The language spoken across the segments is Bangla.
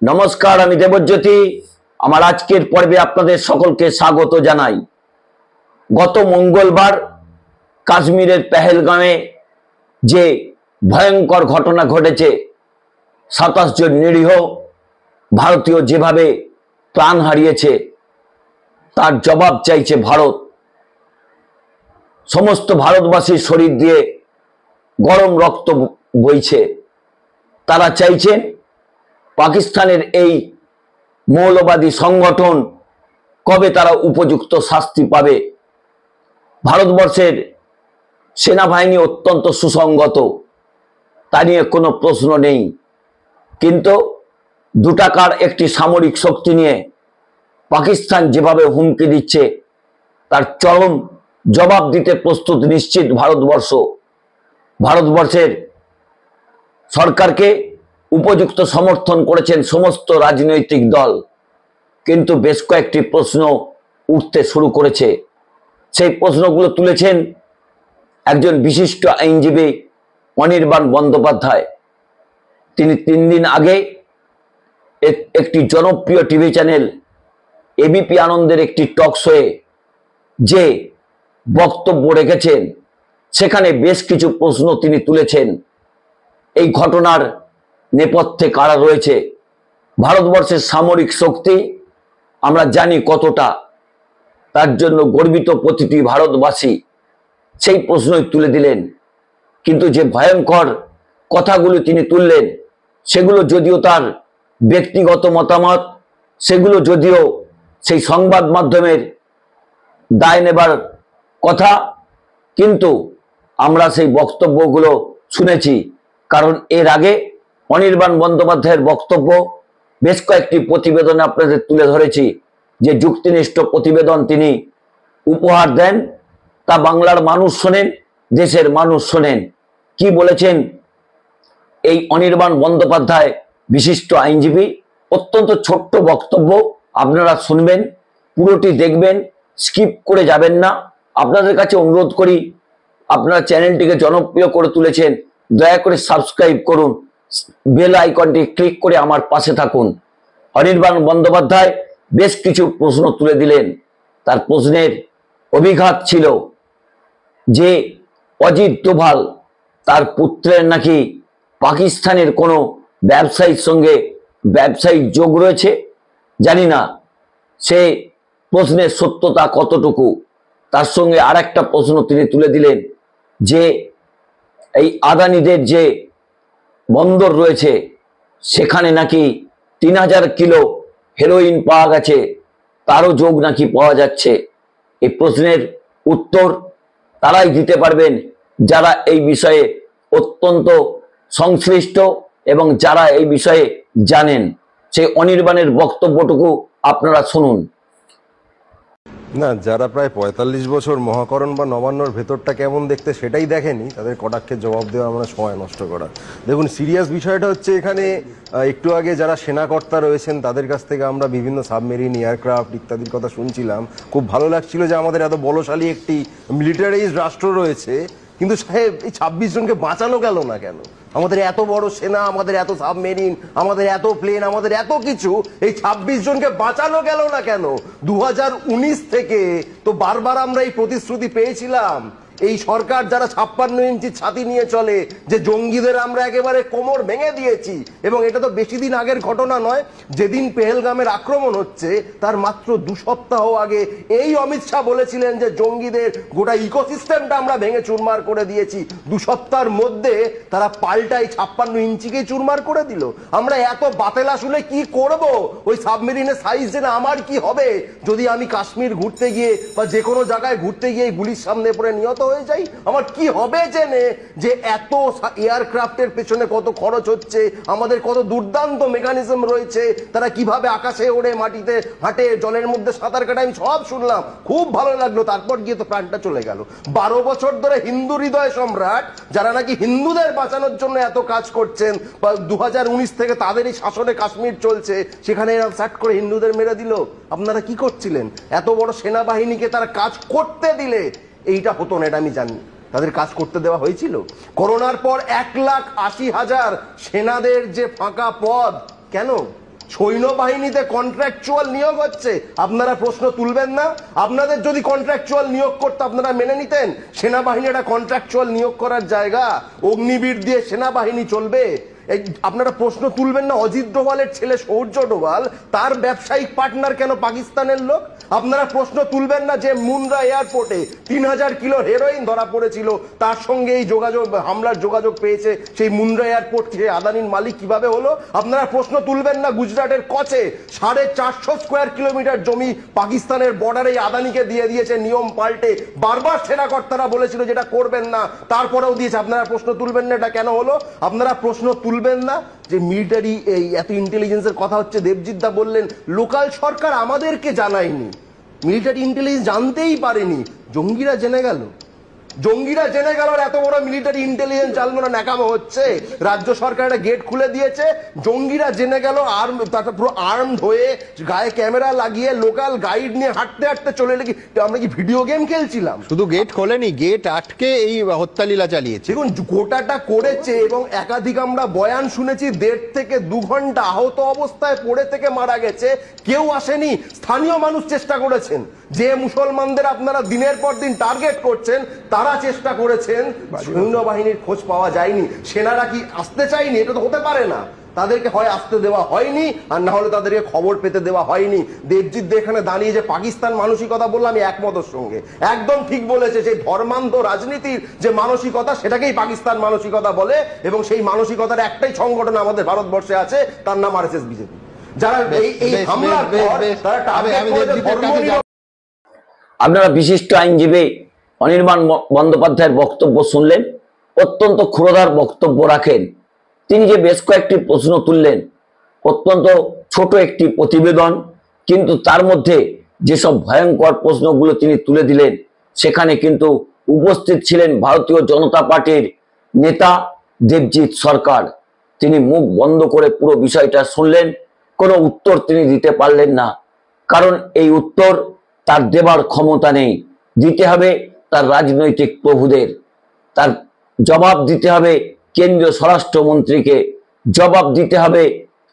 নমস্কার, আমি দেবজ্যোতি। আমার আজকের পর্বে আপনাদের সকলকে স্বাগত জানাই। গত মঙ্গলবার কাশ্মীরের পেহেলগাঁওয়ে যে ভয়ঙ্কর ঘটনা ঘটেছে, 27 জন নিরীহ ভারতীয় যেভাবে প্রাণ হারিয়েছে, তার জবাব চাইছে ভারত। সমস্ত ভারতবাসীর শরীর দিয়ে গরম রক্ত বইছে। তারা চাইছেন পাকিস্তানের এই মৌলবাদী সংগঠন কবে তারা উপযুক্ত শাস্তি পাবে। ভারতবর্ষের সেনাবাহিনী অত্যন্ত সুসংগত, তা নিয়ে কোনো প্রশ্ন নেই, কিন্তু 2 টাকার একটি সামরিক শক্তি নিয়ে পাকিস্তান যেভাবে হুমকি দিচ্ছে, তার চরম জবাব দিতে প্রস্তুত নিশ্চিত ভারতবর্ষ। ভারতবর্ষের সরকারকে উপযুক্ত সমর্থন করেছেন সমস্ত রাজনৈতিক দল, কিন্তু বেশ কয়েকটি প্রশ্ন উঠতে শুরু করেছে। সেই প্রশ্নগুলো তুলেছেন একজন বিশিষ্ট আইনজীবী অনির্বাণ বন্দ্যোপাধ্যায়। তিনি 3 দিন আগে একটি জনপ্রিয় টিভি চ্যানেল এবিপি আনন্দের একটি টক শোয়ে যে বক্তব্য রেখেছেন, সেখানে বেশ কিছু প্রশ্ন তিনি তুলেছেন। এই ঘটনার নেপথ্যে কারা রয়েছে, ভারতবর্ষের সামরিক শক্তি আমরা জানি কতটা, তার জন্য গর্বিত প্রতিটি ভারতবাসী, সেই প্রশ্নই তুলে দিলেন। কিন্তু যে ভয়ঙ্কর কথাগুলো তিনি তুললেন, সেগুলো যদিও তার ব্যক্তিগত মতামত, সেগুলো যদিও সেই সংবাদ মাধ্যমের দায় নেবার কথা, কিন্তু আমরা সেই বক্তব্যগুলো শুনেছি। কারণ এর আগে অনির্বাণ বন্দ্যোপাধ্যায়ের বক্তব্য বেশ কয়েকটি প্রতিবেদনে আপনাদের তুলে ধরেছি। যে যুক্তিনিষ্ঠ প্রতিবেদন তিনি উপহার দেন, তা বাংলার মানুষ শোনেন, দেশের মানুষ শোনেন। কি বলেছেন এই অনির্বাণ বন্দ্যোপাধ্যায়, বিশিষ্ট আইনজীবী? অত্যন্ত ছোট্ট বক্তব্য, আপনারা শুনবেন, পুরোটি দেখবেন, স্কিপ করে যাবেন না। আপনাদের কাছে অনুরোধ করি, আপনারা চ্যানেলটিকে জনপ্রিয় করে তুলেছেন, দয়া করে সাবস্ক্রাইব করুন, বেল আইকনটি ক্লিক করে আমার পাশে থাকুন। অনির্বাণ বন্দ্যোপাধ্যায় বেশ কিছু প্রশ্ন তুলে দিলেন। তার প্রশ্নের অভিঘাত ছিল যে অজিত ডোভাল, তার পুত্রের নাকি পাকিস্তানের কোনো ব্যবসায়ীর সঙ্গে ব্যবসায়িক যোগ রয়েছে। জানি না সে প্রশ্নের সত্যতা কতটুকু। তার সঙ্গে আর একটা প্রশ্ন তিনি তুলে দিলেন যে এই আদানিদের যে বন্দর রয়েছে, সেখানে নাকি 3000 কিলো হেরোইন পাওয়া গেছে, তারও যোগ নাকি পাওয়া যাচ্ছে। এই প্রশ্নের উত্তর তারাই দিতে পারবেন যারা এই বিষয়ে অত্যন্ত সংশ্লিষ্ট এবং যারা এই বিষয়ে জানেন। সেই অনির্বাণের বক্তব্যটুকু আপনারা শুনুন। না, যারা প্রায় 45 বছর মহাকরণ বা নবান্নর ভেতরটা কেমন দেখতে সেটাই দেখেনি, তাদের কটাক্ষের জবাব দেওয়া আমরা সময় নষ্ট করা। দেখুন, সিরিয়াস বিষয়টা হচ্ছে এখানে একটু আগে যারা সেনাকর্তা রয়েছেন তাদের কাছ থেকে আমরা বিভিন্ন সাবমেরিন, এয়ারক্রাফট ইত্যাদির কথা শুনছিলাম। খুব ভালো লাগছিল যে আমাদের এত বলশালী একটি মিলিটারাইজড রাষ্ট্র রয়েছে, কিন্তু সাহেব এই 26 জনকে বাঁচানো গেল না কেন? আমাদের এত বড় সেনা, আমাদের এত সাবমেরিন, আমাদের এত প্লেন, আমাদের এত কিছু, এই 26 জনকে বাঁচানো গেল না কেন? 2019 থেকে তো বারবার আমরা এই প্রতিশ্রুতি পেয়েছিলাম। এই সরকার যারা 56 ইঞ্চি ছাতি নিয়ে চলে, যে জঙ্গিদের আমরা একেবারে কোমর ভেঙে দিয়েছি। এবং এটা তো বেশি দিন আগের ঘটনা নয়, যেদিন পেহেলগামের আক্রমণ হচ্ছে তার মাত্র 2 সপ্তাহ আগে এই অমিত শাহ বলেছিলেন যে জঙ্গিদের গোটা ইকোসিস্টেমটা আমরা ভেঙে চুরমার করে দিয়েছি। 2 সপ্তাহের মধ্যে তারা পাল্টাই 56 ইঞ্চিকে চুরমার করে দিল। আমরা এত বাতেলা শুনে কি করব? ওই সাবমেরিনের সাইজ জেনে আমার কি হবে যদি আমি কাশ্মীর ঘুরতে গিয়ে বা যে কোনো জায়গায় ঘুরতে গিয়ে গুলির সামনে পড়ে নিহত হয়ে যাই? আমার কি হবে জেনে যে এত এয়ারক্রাফটের পেছনে কত খরচ হচ্ছে, আমাদের কত দুর্দান্ত মেকানিজম রয়েছে, তারা কিভাবে আকাশে ওড়ে, মাটিতে হাঁটে, জলের মধ্যে সাঁতার কাটে, আমি সব শুনলাম, খুব ভালো লাগলো। তারপর গিয়ে তো প্রাণটা চলে গেল। 12 বছর ধরে হিন্দু হৃদয় সম্রাট, যারা নাকি হিন্দুদের বাঁচানোর জন্য এত কাজ করছেন, বা 2019 থেকে তাদেরই শাসনে কাশ্মীর চলছে, সেখানে এরা সাট করে হিন্দুদের মেরে দিল। আপনারা কি করছিলেন? এত বড় সেনাবাহিনীকে তারা কাজ করতে দিলে এইটা হতো না, এটা আমি জানি। তাদের কাজ করতে দেওয়া হয়েছিল। করোনার পর 1,80,000 সেনাদের যে ফাঁকা পদ, কেন সৈন্যবাহিনীতে কন্ট্রাকচুয়াল নিয়োগ হচ্ছে, আপনারা প্রশ্ন তুলবেন না? আপনাদের যদি কন্ট্রাকচুয়াল নিয়োগ করতে আপনারা মেনে নিতেন? সেনাবাহিনী একটা কন্ট্রাকচুয়াল নিয়োগ করার জায়গা, অগ্নিবীর দিয়ে সেনাবাহিনী চলবে? আপনারা প্রশ্ন তুলবেন না? অজিত ডোভালের ছেলে সৌর্য ডোভাল, তার ব্যবসায়িক পার্টনার কেন পাকিস্তানের লোক? আপনারা প্রশ্ন তুলবেন না যে মুন্দ্রা এয়ারপোর্টে 3000 কিলো হেরোইন ধরা পড়েছিল, তার সঙ্গে এই যোগাযোগ, হামলার যোগাযোগ পেয়েছে সেই মুন্দ্রা এয়ারপোর্ট, সেই আদানির মালিক কিভাবে হলো? আপনারা প্রশ্ন তুলবেন না গুজরাটের কচে 450 স্কোয়ার কিলোমিটার জমি পাকিস্তানের বর্ডারে আদানিকে দিয়ে দিয়েছে নিয়ম পাল্টে, বারবার সেনাকর্তারা বলেছিল যেটা করবেন না, তারপরেও দিয়েছে। আপনারা প্রশ্ন তুলবেন না এটা কেন হলো? আপনারা প্রশ্ন তুলবেন না যে মিলিটারি এই এত ইন্টেলিজেন্সের কথা হচ্ছে, দেবজিৎ দা বললেন লোকাল সরকার আমাদেরকে জানায়নি, মিলিটারি ইন্টেলিজেন্স জানতেই পারেনি, জঙ্গিরা জেনে গেল। জঙ্গিরা জেনে গেল এত বড় মিলিটারি ইন্টেলিজেন্স চালানো ন্যাকামো হচ্ছে। রাজ্য সরকার একটা গেট খুলে দিয়েছে, জঙ্গিরা জেনে গেল, তারপর পুরো আর্মড হয়ে গায়ে ক্যামেরা লাগিয়ে লোকাল গাইড নিয়ে হাঁটতে হাঁটতে চলে এলে কি আমরা কি ভিডিও গেম খেলছিলাম? শুধু গেট খোলেনি, গেট আটকে এই হত্যালীলা চালিয়েছে। দেখুন গোটাটা করেছে এবং একাধিক আমরা বয়ান শুনেছি, 1.5 থেকে 2 ঘন্টা আহত অবস্থায় পড়ে থেকে মারা গেছে, কেউ আসেনি। স্থানীয় মানুষ চেষ্টা করেছেন, যে মুসলমানদের আপনারা দিনের পর দিন টার্গেট করছেন তারা চেষ্টা করেছেন, সৈন্যবাহিনীর খোঁজ পাওয়া যায়নি। সেনারা কি আসতে চায়নি? এটা তো হতে পারে না। তাদেরকে হয় আসতে দেওয়া হয়নি, আর না হলে তাদেরকে খবর পেতে দেওয়া হয়নি। দেবজিৎ এখানে দাঁড়িয়ে যে পাকিস্তান মানসিকতা বললাম, আমি একমতের সঙ্গে, একদম ঠিক বলেছে। সেই ধর্মান্ধ রাজনীতির যে মানসিকতা, সেটাকেই পাকিস্তান মানসিকতা বলে, এবং সেই মানসিকতার একটাই সংগঠন আমাদের ভারতবর্ষে আছে, তার নাম RSS বিজেপি। যারা এই হামলার পর তারা টার্গেট করেছে ধর্মনিরপেক্ষ। আপনারা বিশিষ্ট আইনজীবী অনির্বাণ বন্দ্যোপাধ্যায়ের বক্তব্য শুনলেন, অত্যন্ত ক্ষুরধার বক্তব্য রাখেন। তিনি যে বেশ কয়েকটি প্রশ্ন তুললেন, অত্যন্ত ছোট একটি প্রতিবেদন, কিন্তু তার মধ্যে যেসব ভয়ঙ্কর প্রশ্নগুলো তিনি তুলে দিলেন, সেখানে কিন্তু উপস্থিত ছিলেন ভারতীয় জনতা পার্টির নেতা দেবজিৎ সরকার। তিনি মুখ বন্ধ করে পুরো বিষয়টা শুনলেন, কোনো উত্তর তিনি দিতে পারলেন না, কারণ এই উত্তর তার দেবার ক্ষমতা নেই। দিতে হবে তার রাজনৈতিক প্রভুদের, তার জবাব দিতে হবে কেন্দ্রীয় স্বরাষ্ট্রমন্ত্রীকে, জবাব দিতে হবে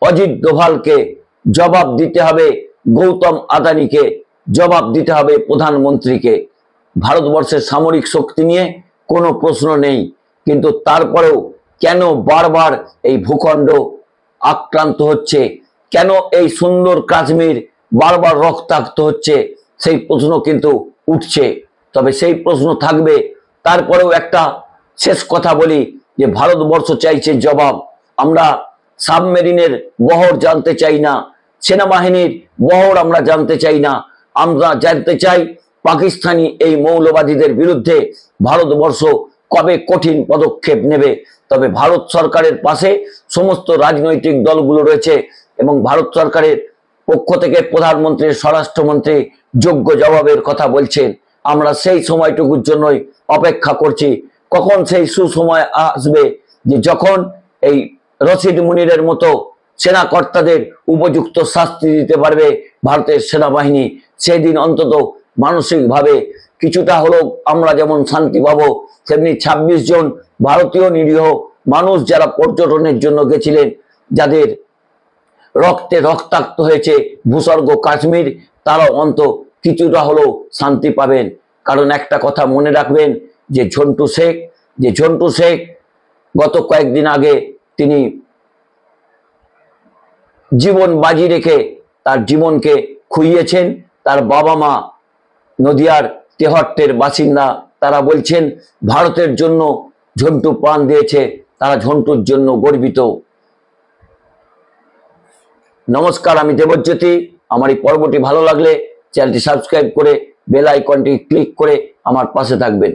অজিত ডোভালকে, জবাব দিতে হবে গৌতম আদানিকে, জবাব দিতে হবে প্রধানমন্ত্রীকে। ভারতবর্ষের সামরিক শক্তি নিয়ে কোনো প্রশ্ন নেই, কিন্তু তারপরেও কেন বারবার এই ভূখণ্ড আক্রান্ত হচ্ছে, কেন এই সুন্দর কাশ্মীর বারবার রক্তাক্ত হচ্ছে, সেই প্রশ্ন কিন্তু উঠছে। তবে সেই প্রশ্ন থাকবে। তারপরেও একটা শেষ কথা বলি, যে ভারতবর্ষ চাইছে জবাব। আমরা সাবমেরিনের বহর জানতে চাই না, সেনাবাহিনীর বহর আমরা জানতে চাই না, আমরা জানতে চাই পাকিস্তানি এই মৌলবাদীদের বিরুদ্ধে ভারতবর্ষ কবে কঠিন পদক্ষেপ নেবে। তবে ভারত সরকারের পাশে সমস্ত রাজনৈতিক দলগুলো রয়েছে, এবং ভারত সরকারের পক্ষ থেকে প্রধানমন্ত্রী, স্বরাষ্ট্রমন্ত্রী যোগ্য জবাবের কথা বলছেন। আমরা সেই সময়টুকুর জন্যই অপেক্ষা করছি, কখন সেই সুসময় আসবে, যে যখন এই রশিদ মুনিরের মতো সেনাকর্তাদের উপযুক্ত শাস্তি দিতে পারবে ভারতের সেনাবাহিনী। সেদিন অন্তত মানসিকভাবে কিছুটা হলেও আমরা যেমন শান্তি পাবো, তেমনি 26 জন ভারতীয় নিরীহ মানুষ যারা পর্যটনের জন্য গেছিলেন, যাদের রক্তে রক্তাক্ত হয়েছে ভূস্বর্গ কাশ্মীর, তারা অন্তত কিছুটা হলেও শান্তি পাবেন। কারণ একটা কথা মনে রাখবেন, যে ঝন্টু শেখ গত কয়েকদিন আগে তিনি জীবন বাজি রেখে তার জীবনকে খুইয়েছেন। তার বাবা মা নদিয়ার তেহট্টের বাসিন্দা, তারা বলছেন ভারতের জন্য ঝন্টু প্রাণ দিয়েছে, তারা ঝন্টুর জন্য গর্বিত। নমস্কার, আমি দেবজ্যোতি। আমার এই পর্বটি ভালো লাগলে চ্যানেলটি সাবস্ক্রাইব করে বেল আইকনটি ক্লিক করে আমার পাশে থাকবেন।